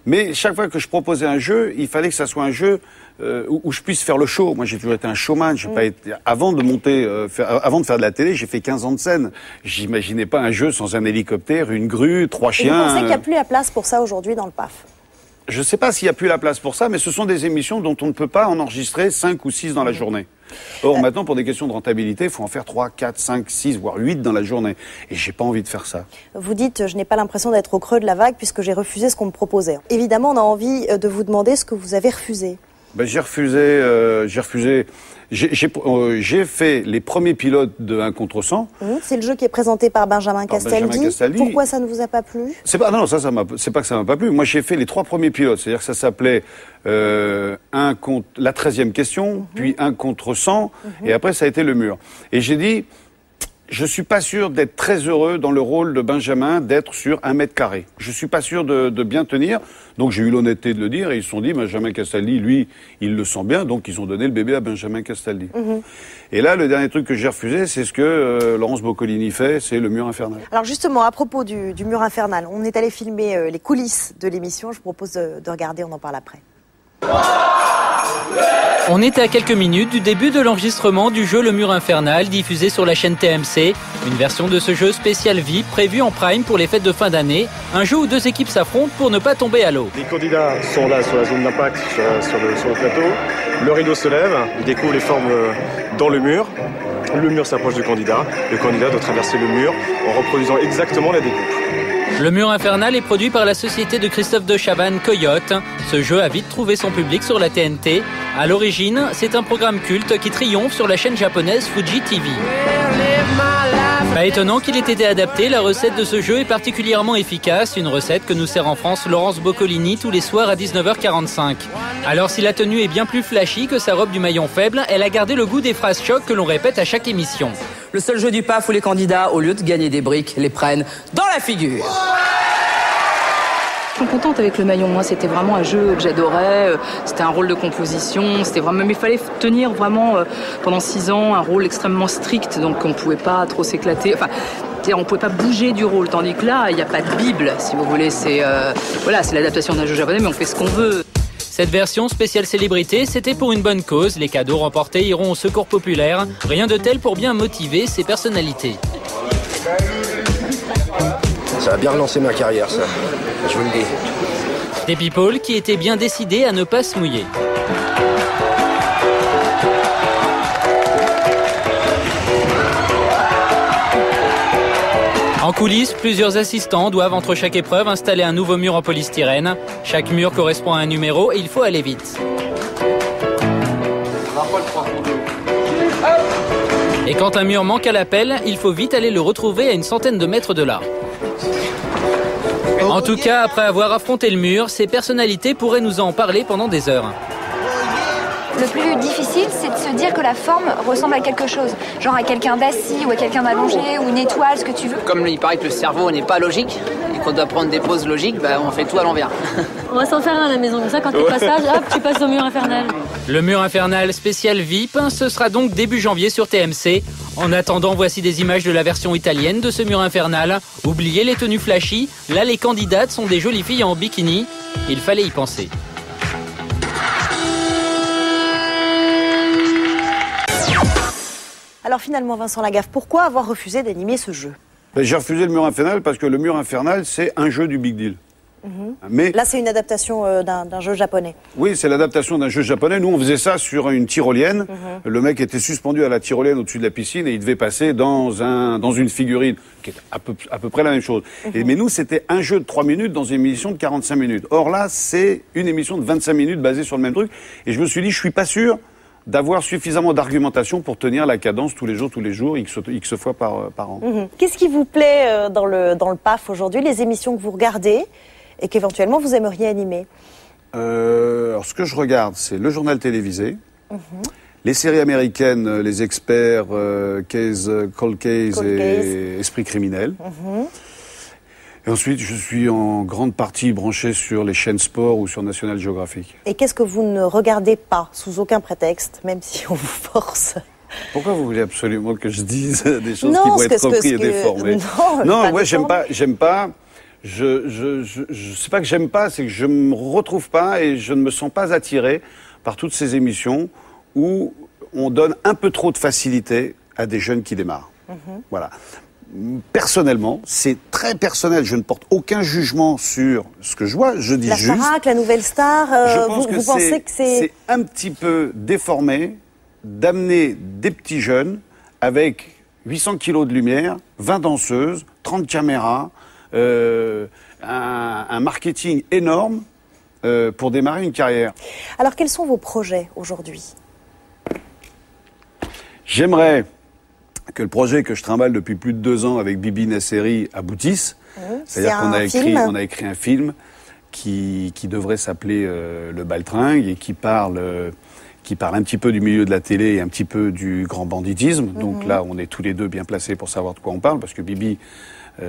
Mais chaque fois que je proposais un jeu, il fallait que ça soit un jeu où je puisse faire le show. Moi, j'ai toujours été un showman. J'ai pas été, avant de faire de la télé, j'ai fait 15 ans de scène. J'imaginais pas un jeu sans un hélicoptère, une grue, 3 chiens. Et vous pensez qu'il n'y a plus la place pour ça aujourd'hui dans le PAF? Je sais pas s'il y a plus la place pour ça, mais ce sont des émissions dont on ne peut pas en enregistrer 5 ou 6 dans la journée. Or, maintenant, pour des questions de rentabilité, il faut en faire 3, 4, 5, 6, voire 8 dans la journée. Et j'ai pas envie de faire ça. Vous dites, je n'ai pas l'impression d'être au creux de la vague puisque j'ai refusé ce qu'on me proposait. Évidemment, on a envie de vous demander ce que vous avez refusé. J'ai refusé. J'ai fait les premiers pilotes de 1 contre 100. C'est le jeu qui est présenté par Benjamin Castaldi. Pourquoi ça ne vous a pas plu? C'est pas que ça m'a pas plu. Moi, j'ai fait les 3 premiers pilotes. C'est-à-dire que ça s'appelait la 13e question, puis 1 contre 100, et après ça a été le mur. Et j'ai dit, je suis pas sûr d'être très heureux dans le rôle de Benjamin, d'être sur 1 mètre carré. Je suis pas sûr de bien tenir. Donc j'ai eu l'honnêteté de le dire et ils se sont dit, Benjamin Castaldi, lui, il le sent bien, donc ils ont donné le bébé à Benjamin Castaldi. Et là, le dernier truc que j'ai refusé, c'est ce que Laurence Boccolini fait, c'est le mur infernal. Alors justement, à propos du mur infernal, on est allé filmer les coulisses de l'émission. Je vous propose de regarder, on en parle après. On est à quelques minutes du début de l'enregistrement du jeu Le Mur Infernal, diffusé sur la chaîne TMC. Une version de ce jeu spécial VIP prévue en prime pour les fêtes de fin d'année. Un jeu où 2 équipes s'affrontent pour ne pas tomber à l'eau. Les candidats sont là sur la zone d'impact, sur le plateau. Le rideau se lève, ils découvrent les formes dans le mur. Le mur s'approche du candidat. Le candidat doit traverser le mur en reproduisant exactement la découpe. Le Mur Infernal est produit par la société de Christophe de Chavannes, Coyote. Ce jeu a vite trouvé son public sur la TNT. À l'origine, c'est un programme culte qui triomphe sur la chaîne japonaise Fuji TV. Pas étonnant qu'il ait été adapté, la recette de ce jeu est particulièrement efficace, une recette que nous sert en France Laurence Boccolini tous les soirs à 19h45. Alors si la tenue est bien plus flashy que sa robe du maillon faible, elle a gardé le goût des phrases choc que l'on répète à chaque émission. Le seul jeu du PAF où les candidats, au lieu de gagner des briques, les prennent dans la figure. Je suis contente avec le maillon. Moi, c'était vraiment un jeu que j'adorais. C'était un rôle de composition. C'était vraiment, mais il fallait tenir vraiment pendant 6 ans un rôle extrêmement strict. Donc, on pouvait pas trop s'éclater. Enfin, on pouvait pas bouger du rôle. Tandis que là, il n'y a pas de bible, si vous voulez. C'est l'adaptation d'un jeu japonais, mais on fait ce qu'on veut. Cette version spéciale célébrité, c'était pour une bonne cause. Les cadeaux remportés iront au secours populaire. Rien de tel pour bien motiver ces personnalités. Ça va bien relancer ma carrière, ça. Je vous le dis. Des people qui étaient bien décidés à ne pas se mouiller. En coulisses, plusieurs assistants doivent entre chaque épreuve installer un nouveau mur en polystyrène. Chaque mur correspond à un numéro et il faut aller vite. Et quand un mur manque à l'appel, il faut vite aller le retrouver à une centaine de mètres de là. En tout cas, après avoir affronté le mur, ces personnalités pourraient nous en parler pendant des heures. Le plus difficile, c'est de se dire que la forme ressemble à quelque chose. Genre à quelqu'un d'assis ou à quelqu'un d'allongé ou une étoile, ce que tu veux. Comme il paraît que le cerveau n'est pas logique et qu'on doit prendre des pauses logiques, on fait tout à l'envers. On va s'en faire un à la maison. Comme ça, quand t'es passage, hop, tu passes au mur infernal. Le Mur Infernal spécial VIP, ce sera donc début janvier sur TMC. En attendant, voici des images de la version italienne de ce Mur Infernal. Oubliez les tenues flashy, là les candidates sont des jolies filles en bikini. Il fallait y penser. Alors finalement, Vincent Lagaffe, pourquoi avoir refusé d'animer ce jeu? J'ai refusé le Mur Infernal parce que le Mur Infernal, c'est un jeu du Big Deal. Mais là, c'est une adaptation d'un jeu japonais. Oui, c'est l'adaptation d'un jeu japonais. Nous, on faisait ça sur une tyrolienne. Le mec était suspendu à la tyrolienne au-dessus de la piscine et il devait passer dans une figurine, qui est à peu près la même chose. Mais nous, c'était un jeu de 3 minutes dans une émission de 45 minutes. Or là, c'est une émission de 25 minutes basée sur le même truc. Et je me suis dit, je suis pas sûr d'avoir suffisamment d'argumentation pour tenir la cadence tous les jours, X fois par an. Qu'est-ce qui vous plaît dans le PAF aujourd'hui, les émissions que vous regardez et qu'éventuellement vous aimeriez animer? Alors, ce que je regarde, c'est le journal télévisé, les séries américaines, les experts, Cold Case et Esprit criminel. Et ensuite, je suis en grande partie branché sur les chaînes sport ou sur National Geographic. Et qu'est-ce que vous ne regardez pas, sous aucun prétexte, même si on vous force? Pourquoi vous voulez absolument que je dise des choses qui vont être reprises et déformées? Non, ouais, j'aime pas. C'est pas que j'aime pas, c'est que je me retrouve pas et je ne me sens pas attiré par toutes ces émissions où on donne un peu trop de facilité à des jeunes qui démarrent. Voilà. Personnellement, c'est très personnel. Je ne porte aucun jugement sur ce que je vois. Je dis juste... La Starac, la nouvelle star, vous pensez que c'est un petit peu déformé d'amener des petits jeunes avec 800 kilos de lumière, 20 danseuses, 30 caméras, un marketing énorme pour démarrer une carrière. Alors, quels sont vos projets aujourd'hui? J'aimerais que le projet que je trimballe depuis plus de 2 ans avec Bibi Nasseri aboutisse. C'est-à-dire qu'on a écrit un film qui devrait s'appeler Le Baltringue et qui parle un petit peu du milieu de la télé et un petit peu du grand banditisme. Donc là, on est tous les deux bien placés pour savoir de quoi on parle, parce que Bibi, qui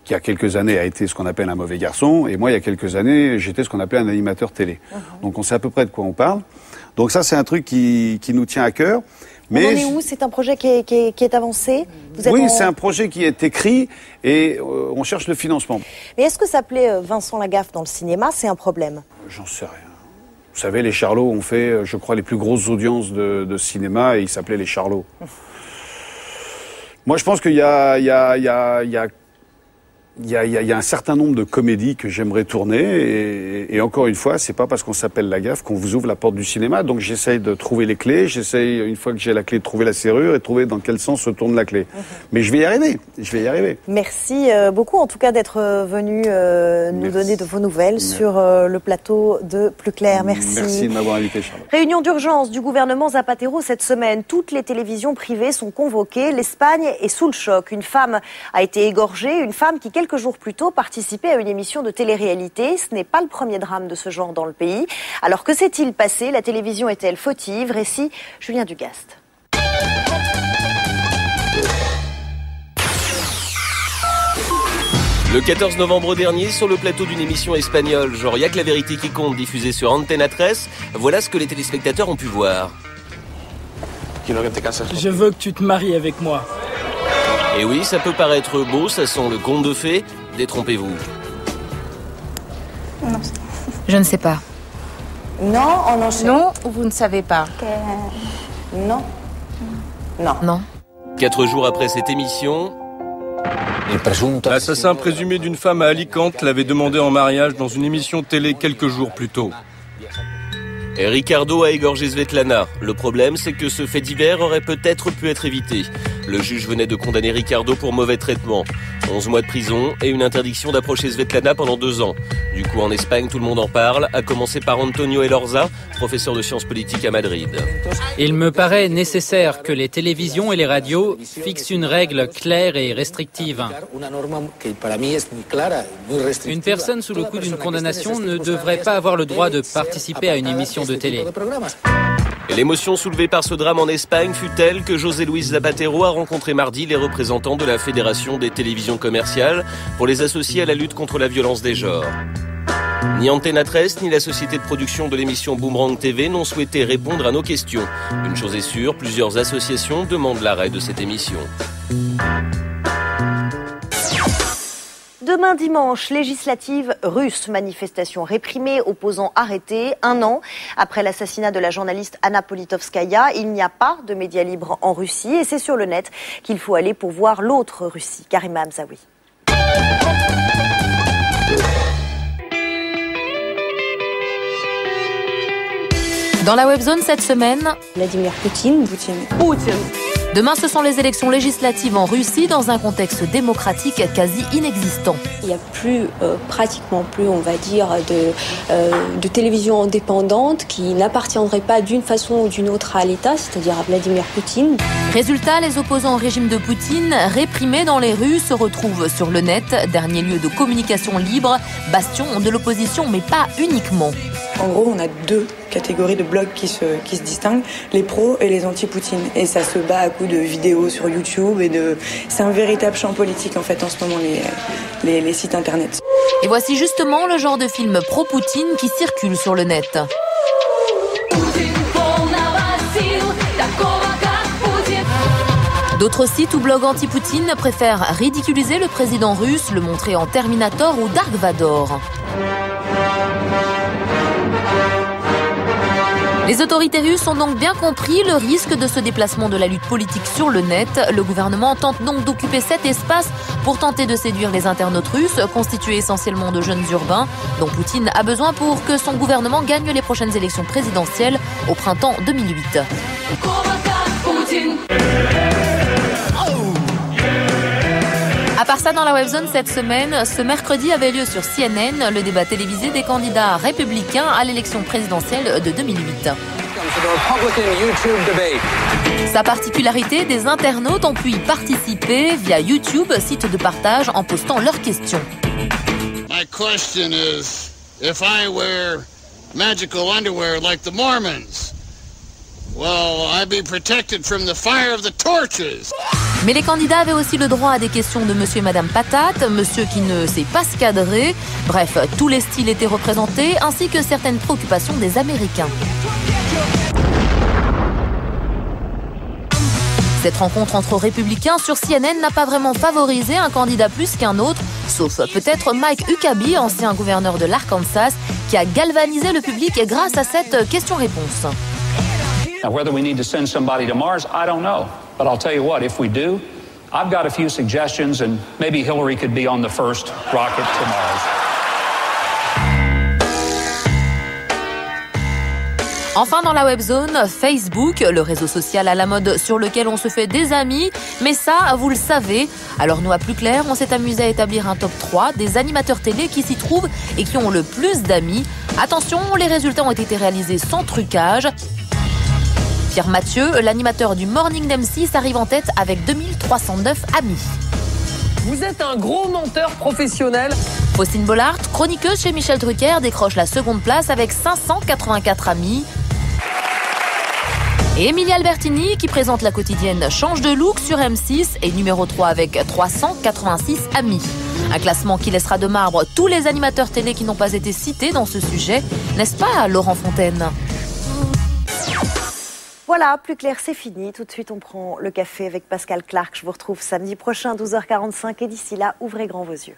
il y a quelques années a été ce qu'on appelle un mauvais garçon, et moi, il y a quelques années, j'étais ce qu'on appelait un animateur télé. Donc on sait à peu près de quoi on parle. Donc ça, c'est un truc qui nous tient à cœur. Mais on en est où? C'est un projet qui est avancé? Oui, c'est un projet qui est écrit et on cherche le financement. Mais est-ce que s'appeler Vincent Lagaffe dans le cinéma, c'est un problème? J'en sais rien. Vous savez, les Charlots ont fait, je crois, les plus grosses audiences de cinéma et ils s'appelaient les Charlots. Moi, je pense qu'il y a un certain nombre de comédies que j'aimerais tourner et encore une fois, c'est pas parce qu'on s'appelle Lagaffe qu'on vous ouvre la porte du cinéma. Donc j'essaye de trouver les clés, j'essaye une fois que j'ai la clé de trouver la serrure et de trouver dans quel sens se tourne la clé. Mais je vais y arriver, Merci beaucoup en tout cas d'être venu nous donner de vos nouvelles sur le plateau de Plus Clair. Merci. Merci de m'avoir invité, Charlotte. Réunion d'urgence du gouvernement Zapatero cette semaine. Toutes les télévisions privées sont convoquées. L'Espagne est sous le choc. Une femme a été égorgée, une femme qui quelques jours plus tôt participait à une émission de télé-réalité. Ce n'est pas le premier drame de ce genre dans le pays. Alors que s'est-il passé? La télévision est-elle fautive? Récit Julien Dugast. Le 14 novembre dernier, sur le plateau d'une émission espagnole, genre Y'a que la vérité qui compte, diffusée sur Antena 13, voilà ce que les téléspectateurs ont pu voir. Je veux que tu te maries avec moi. Et oui, ça peut paraître beau, ça sent le conte de fées, détrompez-vous. Non. Je ne sais pas. Non, on en sait. Non, vous ne savez pas. Non. Non. Non. 4 jours après cette émission... L'assassin présumé d'une femme à Alicante l'avait demandé en mariage dans une émission télé quelques jours plus tôt. Et Ricardo a égorgé Svetlana. Le problème, c'est que ce fait divers aurait peut-être pu être évité. Le juge venait de condamner Ricardo pour mauvais traitement. 11 mois de prison et une interdiction d'approcher Svetlana pendant 2 ans. Du coup, en Espagne, tout le monde en parle, à commencer par Antonio Elorza, professeur de sciences politiques à Madrid. Il me paraît nécessaire que les télévisions et les radios fixent une règle claire et restrictive. Une personne sous le coup d'une condamnation ne devrait pas avoir le droit de participer à une émission de télé. Et l'émotion soulevée par ce drame en Espagne fut telle que José Luis Zapatero a rencontré mardi les représentants de la Fédération des télévisions commerciales pour les associer à la lutte contre la violence des genres. Ni Antena 13 ni la société de production de l'émission Boomerang TV n'ont souhaité répondre à nos questions. Une chose est sûre, plusieurs associations demandent l'arrêt de cette émission. Demain dimanche, législative russe, manifestation réprimée, opposants arrêtés. 1 an après l'assassinat de la journaliste Anna Politkovskaya, il n'y a pas de médias libres en Russie et c'est sur le net qu'il faut aller pour voir l'autre Russie. Karima Hamzaoui. Dans la webzone cette semaine, Vladimir Poutine. Demain, ce sont les élections législatives en Russie dans un contexte démocratique quasi inexistant. Il n'y a pratiquement plus, on va dire, de télévision indépendante qui n'appartiendrait pas d'une façon ou d'une autre à l'État, c'est-à-dire à Vladimir Poutine. Résultat, les opposants au régime de Poutine, réprimés dans les rues, se retrouvent sur le net, dernier lieu de communication libre, bastion de l'opposition, mais pas uniquement. En gros, on a 2 catégories de blogs qui se distinguent, les pros et les anti-Poutine. Et ça se bat à coups de vidéos sur YouTube c'est un véritable champ politique en fait en ce moment, les sites internet. Et voici justement le genre de film pro-Poutine qui circule sur le net. D'autres sites ou blogs anti-Poutine préfèrent ridiculiser le président russe, le montrer en Terminator ou Dark Vador. Les autorités russes ont donc bien compris le risque de ce déplacement de la lutte politique sur le net. Le gouvernement tente donc d'occuper cet espace pour tenter de séduire les internautes russes, constitués essentiellement de jeunes urbains, dont Poutine a besoin pour que son gouvernement gagne les prochaines élections présidentielles au printemps 2008. À part ça, dans la webzone cette semaine, ce mercredi avait lieu sur CNN le débat télévisé des candidats républicains à l'élection présidentielle de 2008. Sa particularité, des internautes ont pu y participer via YouTube, site de partage, en postant leurs questions. My question is, if I wear magical underwear like the Mormons, will I be protected from the fire of the torches? Mais les candidats avaient aussi le droit à des questions de monsieur et madame Patate, monsieur qui ne sait pas se cadrer. Bref, tous les styles étaient représentés, ainsi que certaines préoccupations des Américains. Cette rencontre entre républicains sur CNN n'a pas vraiment favorisé un candidat plus qu'un autre, sauf peut-être Mike Huckabee, ancien gouverneur de l'Arkansas, qui a galvanisé le public grâce à cette question-réponse. Now, whether we need to send somebody to Mars, I don't know. But I'll tell you what, if we do, I've got a few suggestions, and maybe Hillary could be on the first rocket to Mars. Enfin, dans la webzone, Facebook, le réseau social à la mode sur lequel on se fait des amis. Mais ça, vous le savez. Alors nous, à Plus Clair, on s'est amusé à établir un top 3 des animateurs télé qui s'y trouvent et qui ont le plus d'amis. Attention, les résultats ont été réalisés sans trucage. Pierre Mathieu, l'animateur du Morning d'M6, arrive en tête avec 2309 amis. Vous êtes un gros menteur professionnel. Faustine Bollard, chroniqueuse chez Michel Drucker, décroche la seconde place avec 584 amis. Et Emilia Albertini, qui présente la quotidienne Change de look sur M6, est numéro 3 avec 386 amis. Un classement qui laissera de marbre tous les animateurs télé qui n'ont pas été cités dans ce sujet, n'est-ce pas, Laurent Fontaine ? Voilà, Plus Clair, c'est fini. Tout de suite, on prend le café avec Pascal Clark. Je vous retrouve samedi prochain, 12h45. Et d'ici là, ouvrez grand vos yeux.